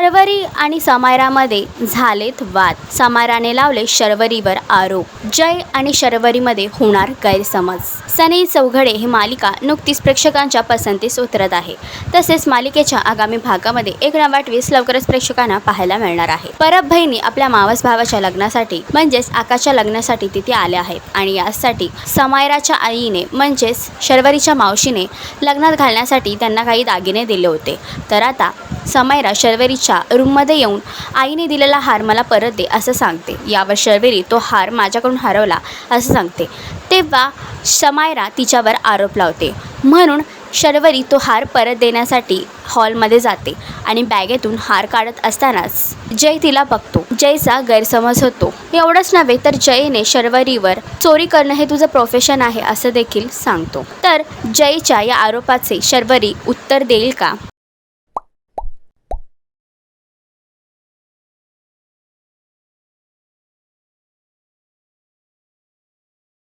शर्वरी आणि समायरामध्ये झालेत वाद. समायराने लावले शर्वरीवर आरोप. जय आणि शर्वरीमध्ये होणार गैरसमज. सनई चौघडे ही मालिका नुकतीच प्रेक्षकांच्या पसंतीस उतरत आहे. तसेच मालिकेच्या आगामी भागामध्ये एक नवा ट्विस्ट लवकरच प्रेक्षकांना पाहायला मिळणार आहे. परब बहिणी आपल्या मावस भावाच्या लग्नासाठी म्हणजेच आकाशच्या लग्नासाठी तिथे आल्या आहेत आणि यासाठी समायराच्या आईने म्हणजेच शर्वरीच्या मावशीने लग्नात घालण्यासाठी त्यांना काही दागिने दिले होते. तर आता समायरा शर्वरीच्या रूममध्ये येऊन आईने दिलेला हार मला परत दे असं सांगते. यावर शर्वरी तो हार माझ्याकडून हरवला असं सांगते. तेव्हा समायरा तिच्यावर आरोप लावते. म्हणून शर्वरी तो हार परत देण्यासाठी हॉलमध्ये जाते आणि बॅगेतून हार काढत असतानाच जय तिला बघतो. जयचा गैरसमज होतो. एवढंच नव्हे तर जयने शर्वरीवर चोरी करणं हे तुझं प्रोफेशन आहे असं देखील सांगतो. तर जयच्या या आरोपाचे शर्वरी उत्तर देईल का?